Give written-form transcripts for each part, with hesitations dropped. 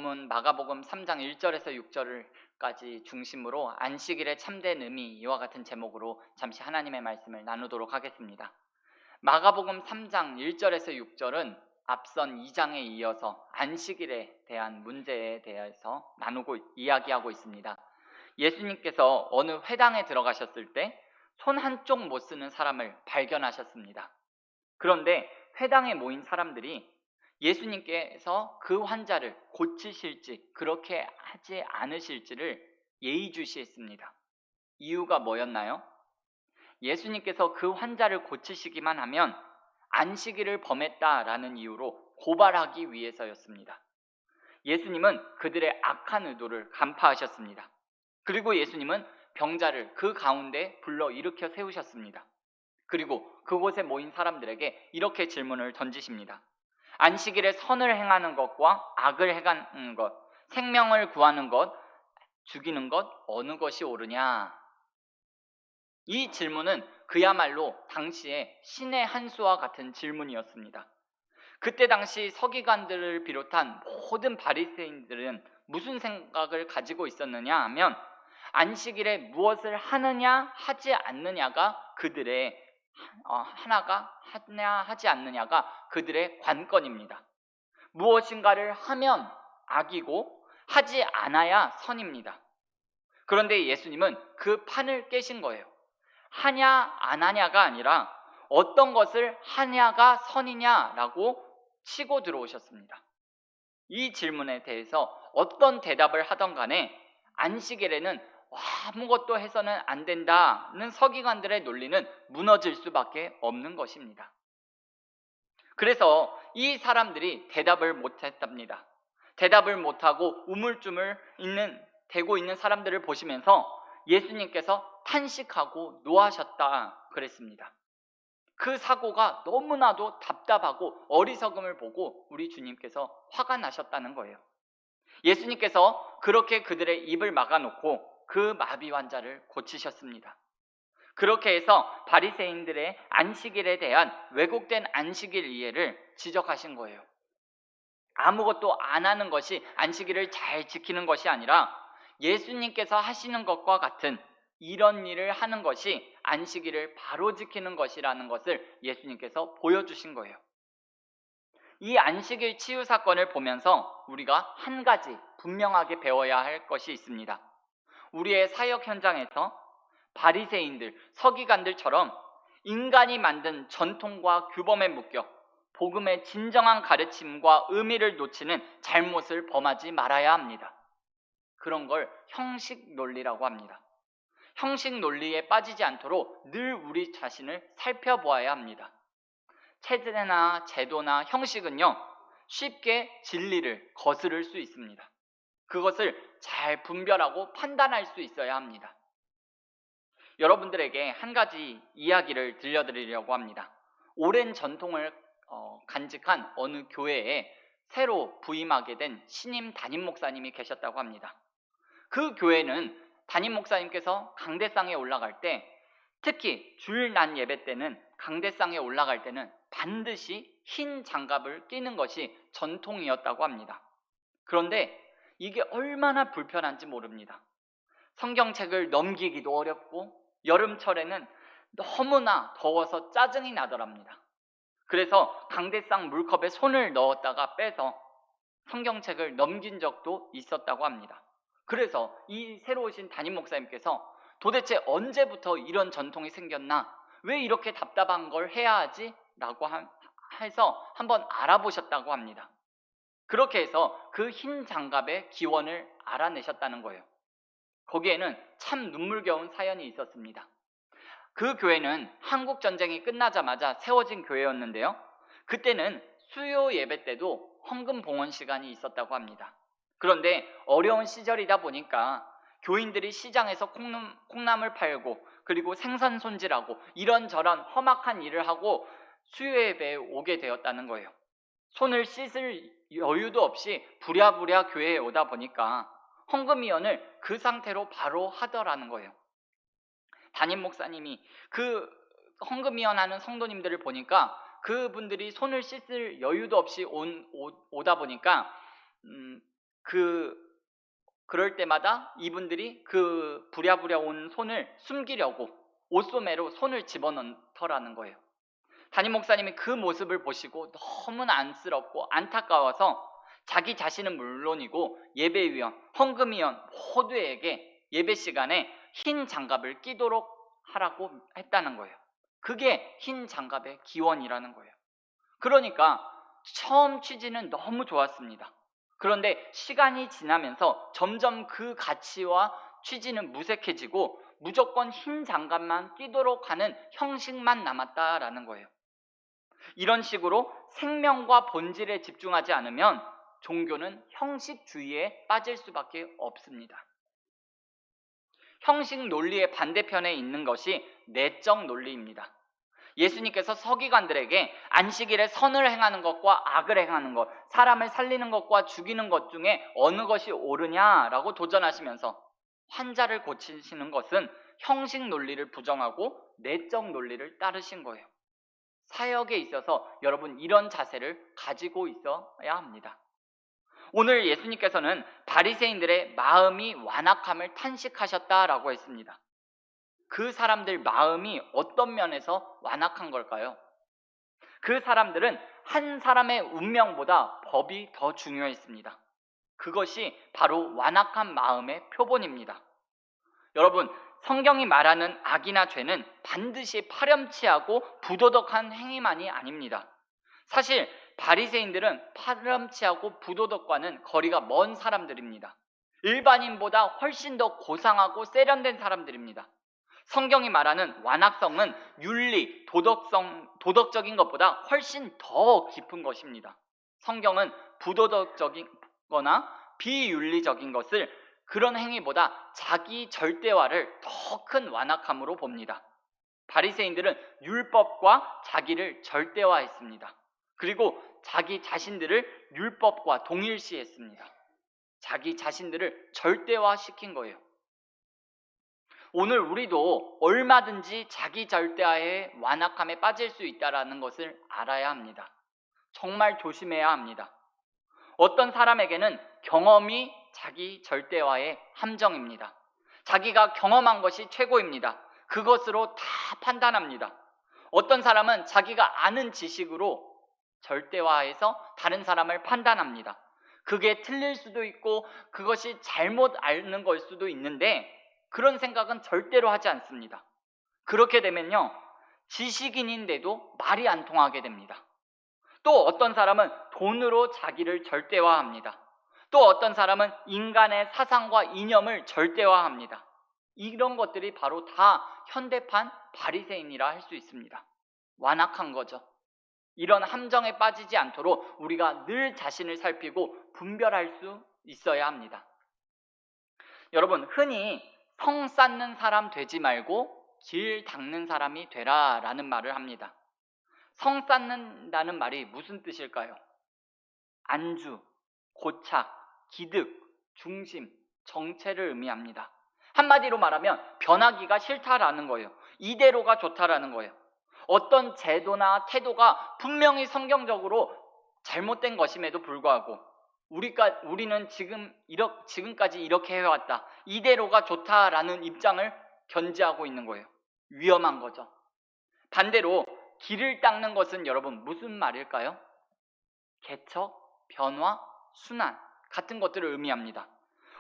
본문 마가복음 3장 1절에서 6절까지 중심으로 안식일의 참된 의미 이와 같은 제목으로 잠시 하나님의 말씀을 나누도록 하겠습니다. 마가복음 3장 1절에서 6절은 앞선 2장에 이어서 안식일에 대한 문제에 대해서 나누고 이야기하고 있습니다. 예수님께서 어느 회당에 들어가셨을 때 손 한쪽 못 쓰는 사람을 발견하셨습니다. 그런데 회당에 모인 사람들이 예수님께서 그 환자를 고치실지 그렇게 하지 않으실지를 예의주시했습니다. 이유가 뭐였나요? 예수님께서 그 환자를 고치시기만 하면 안식일을 범했다라는 이유로 고발하기 위해서였습니다. 예수님은 그들의 악한 의도를 간파하셨습니다. 그리고 예수님은 병자를 그 가운데 불러 일으켜 세우셨습니다. 그리고 그곳에 모인 사람들에게 이렇게 질문을 던지십니다. 안식일에 선을 행하는 것과 악을 행하는 것, 생명을 구하는 것, 죽이는 것 어느 것이 옳으냐? 이 질문은 그야말로 당시에 신의 한 수와 같은 질문이었습니다. 그때 당시 서기관들을 비롯한 모든 바리새인들은 무슨 생각을 가지고 있었느냐 하면 안식일에 무엇을 하느냐 하지 않느냐가 그들의 하나가 하냐 하지 않느냐가 그들의 관건입니다. 무엇인가를 하면 악이고 하지 않아야 선입니다. 그런데 예수님은 그 판을 깨신 거예요. 하냐 안 하냐가 아니라 어떤 것을 하냐가 선이냐라고 치고 들어오셨습니다. 이 질문에 대해서 어떤 대답을 하던 간에 안식일에는 아무것도 해서는 안 된다는 서기관들의 논리는 무너질 수밖에 없는 것입니다. 그래서 이 사람들이 대답을 못했답니다. 대답을 못하고 우물쭈물 대고 있는 사람들을 보시면서 예수님께서 탄식하고 노하셨다 그랬습니다. 그 사고가 너무나도 답답하고 어리석음을 보고 우리 주님께서 화가 나셨다는 거예요. 예수님께서 그렇게 그들의 입을 막아놓고 그 마비 환자를 고치셨습니다. 그렇게 해서 바리새인들의 안식일에 대한 왜곡된 안식일 이해를 지적하신 거예요. 아무것도 안 하는 것이 안식일을 잘 지키는 것이 아니라 예수님께서 하시는 것과 같은 이런 일을 하는 것이 안식일을 바로 지키는 것이라는 것을 예수님께서 보여주신 거예요. 이 안식일 치유 사건을 보면서 우리가 한 가지 분명하게 배워야 할 것이 있습니다. 우리의 사역 현장에서 바리새인들, 서기관들처럼 인간이 만든 전통과 규범에 묶여 복음의 진정한 가르침과 의미를 놓치는 잘못을 범하지 말아야 합니다. 그런 걸 형식 논리라고 합니다. 형식 논리에 빠지지 않도록 늘 우리 자신을 살펴보아야 합니다. 체제나 제도나 형식은요, 쉽게 진리를 거스를 수 있습니다. 그것을 잘 분별하고 판단할 수 있어야 합니다. 여러분들에게 한 가지 이야기를 들려드리려고 합니다. 오랜 전통을 간직한 어느 교회에 새로 부임하게 된 신임 담임 목사님이 계셨다고 합니다. 그 교회는 담임 목사님께서 강대상에 올라갈 때, 특히 주일 낮 예배 때는 강대상에 올라갈 때는 반드시 흰 장갑을 끼는 것이 전통이었다고 합니다. 그런데 이게 얼마나 불편한지 모릅니다. 성경책을 넘기기도 어렵고 여름철에는 너무나 더워서 짜증이 나더랍니다. 그래서 강대상 물컵에 손을 넣었다가 빼서 성경책을 넘긴 적도 있었다고 합니다. 그래서 이 새로 오신 담임 목사님께서 도대체 언제부터 이런 전통이 생겼나? 왜 이렇게 답답한 걸 해야 하지? 라고 해서 한번 알아보셨다고 합니다. 그렇게 해서 그 흰 장갑의 기원을 알아내셨다는 거예요. 거기에는 참 눈물겨운 사연이 있었습니다. 그 교회는 한국전쟁이 끝나자마자 세워진 교회였는데요. 그때는 수요 예배 때도 헌금 봉헌 시간이 있었다고 합니다. 그런데 어려운 시절이다 보니까 교인들이 시장에서 콩나물 팔고 그리고 생선 손질하고 이런저런 험악한 일을 하고 수요 예배에 오게 되었다는 거예요. 손을 씻을 여유도 없이 부랴부랴 교회에 오다 보니까 헌금위원을 그 상태로 바로 하더라는 거예요. 담임 목사님이 그 헌금위원 하는 성도님들을 보니까 그분들이 손을 씻을 여유도 없이 오다 보니까 그럴 때마다 이분들이 그 부랴부랴 온 손을 숨기려고 옷소매로 손을 집어넣더라는 거예요. 담임 목사님이 그 모습을 보시고 너무나 안쓰럽고 안타까워서 자기 자신은 물론이고 예배위원, 헌금위원 모두에게 예배 시간에 흰 장갑을 끼도록 하라고 했다는 거예요. 그게 흰 장갑의 기원이라는 거예요. 그러니까 처음 취지는 너무 좋았습니다. 그런데 시간이 지나면서 점점 그 가치와 취지는 무색해지고 무조건 흰 장갑만 끼도록 하는 형식만 남았다라는 거예요. 이런 식으로 생명과 본질에 집중하지 않으면 종교는 형식주의에 빠질 수밖에 없습니다. 형식 논리의 반대편에 있는 것이 내적 논리입니다. 예수님께서 서기관들에게 안식일에 선을 행하는 것과 악을 행하는 것, 사람을 살리는 것과 죽이는 것 중에 어느 것이 옳으냐라고 도전하시면서 환자를 고치시는 것은 형식 논리를 부정하고 내적 논리를 따르신 거예요. 사역에 있어서 여러분 이런 자세를 가지고 있어야 합니다. 오늘 예수님께서는 바리새인들의 마음이 완악함을 탄식하셨다라고 했습니다. 그 사람들 마음이 어떤 면에서 완악한 걸까요? 그 사람들은 한 사람의 운명보다 법이 더 중요했습니다. 그것이 바로 완악한 마음의 표본입니다. 여러분, 성경이 말하는 악이나 죄는 반드시 파렴치하고 부도덕한 행위만이 아닙니다. 사실 바리새인들은 파렴치하고 부도덕과는 거리가 먼 사람들입니다. 일반인보다 훨씬 더 고상하고 세련된 사람들입니다. 성경이 말하는 완악성은 윤리, 도덕적인 것보다 훨씬 더 깊은 것입니다. 성경은 부도덕적인 거나 비윤리적인 것을 그런 행위보다 자기 절대화를 더 큰 완악함으로 봅니다. 바리새인들은 율법과 자기를 절대화했습니다. 그리고 자기 자신들을 율법과 동일시했습니다. 자기 자신들을 절대화시킨 거예요. 오늘 우리도 얼마든지 자기 절대화의 완악함에 빠질 수 있다는 것을 알아야 합니다. 정말 조심해야 합니다. 어떤 사람에게는 경험이 자기 절대화의 함정입니다. 자기가 경험한 것이 최고입니다. 그것으로 다 판단합니다. 어떤 사람은 자기가 아는 지식으로 절대화해서 다른 사람을 판단합니다. 그게 틀릴 수도 있고 그것이 잘못 아는 걸 수도 있는데 그런 생각은 절대로 하지 않습니다. 그렇게 되면요, 지식인인데도 말이 안 통하게 됩니다. 또 어떤 사람은 돈으로 자기를 절대화합니다. 또 어떤 사람은 인간의 사상과 이념을 절대화합니다. 이런 것들이 바로 다 현대판 바리새인이라 할 수 있습니다. 완악한 거죠. 이런 함정에 빠지지 않도록 우리가 늘 자신을 살피고 분별할 수 있어야 합니다. 여러분, 흔히 성 쌓는 사람 되지 말고 길 닦는 사람이 되라 라는 말을 합니다. 성 쌓는다는 말이 무슨 뜻일까요? 안주, 고착, 기득, 중심, 정체를 의미합니다. 한마디로 말하면 변하기가 싫다라는 거예요. 이대로가 좋다라는 거예요. 어떤 제도나 태도가 분명히 성경적으로 잘못된 것임에도 불구하고 우리는 지금까지 이렇게 해왔다, 이대로가 좋다라는 입장을 견지하고 있는 거예요. 위험한 거죠. 반대로 길을 닦는 것은 여러분 무슨 말일까요? 개척, 변화, 순환 같은 것들을 의미합니다.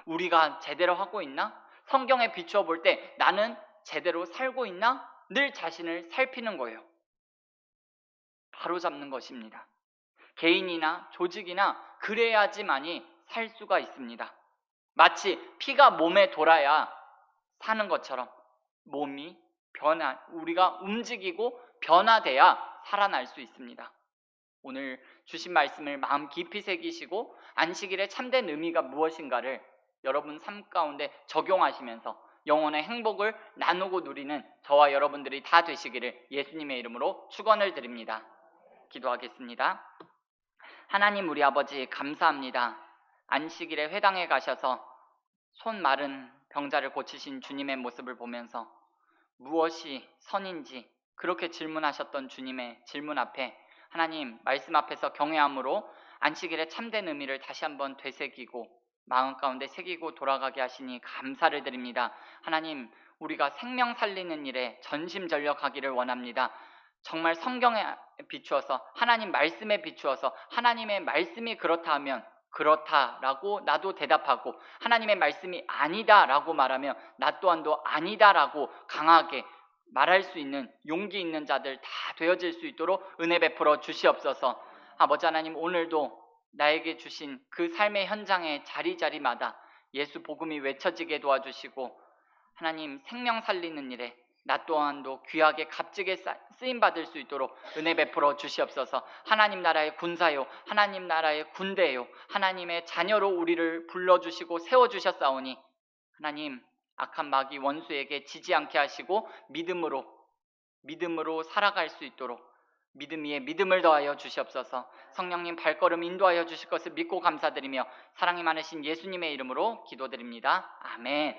우리가 제대로 하고 있나? 성경에 비추어 볼 때 나는 제대로 살고 있나? 늘 자신을 살피는 거예요. 바로잡는 것입니다. 개인이나 조직이나 그래야지만이 살 수가 있습니다. 마치 피가 몸에 돌아야 사는 것처럼 몸이 우리가 움직이고 변화돼야 살아날 수 있습니다. 오늘 주신 말씀을 마음 깊이 새기시고 안식일의 참된 의미가 무엇인가를 여러분 삶 가운데 적용하시면서 영혼의 행복을 나누고 누리는 저와 여러분들이 다 되시기를 예수님의 이름으로 축원을 드립니다. 기도하겠습니다. 하나님 우리 아버지 감사합니다. 안식일에 회당에 가셔서 손 마른 병자를 고치신 주님의 모습을 보면서 무엇이 선인지 그렇게 질문하셨던 주님의 질문 앞에 하나님 말씀 앞에서 경외함으로 안식일의 참된 의미를 다시 한번 되새기고 마음 가운데 새기고 돌아가게 하시니 감사를 드립니다. 하나님, 우리가 생명 살리는 일에 전심전력하기를 원합니다. 정말 성경에 비추어서, 하나님 말씀에 비추어서 하나님의 말씀이 그렇다 하면 그렇다라고 나도 대답하고, 하나님의 말씀이 아니다라고 말하면 나 또한도 아니다라고 강하게 말할 수 있는 용기 있는 자들 다 되어질 수 있도록 은혜 베풀어 주시옵소서. 아버지 하나님, 오늘도 나에게 주신 그 삶의 현장의 자리자리마다 예수 복음이 외쳐지게 도와주시고, 하나님 생명 살리는 일에 나 또한도 귀하게 값지게 쓰임받을 수 있도록 은혜 베풀어 주시옵소서. 하나님 나라의 군사요, 하나님 나라의 군대요, 하나님의 자녀로 우리를 불러주시고 세워주셨사오니, 하나님 악한 마귀 원수에게 지지 않게 하시고 믿음으로 살아갈 수 있도록 믿음 위에 믿음을 더하여 주시옵소서. 성령님 발걸음 인도하여 주실 것을 믿고 감사드리며 사랑이 많으신 예수님의 이름으로 기도드립니다. 아멘.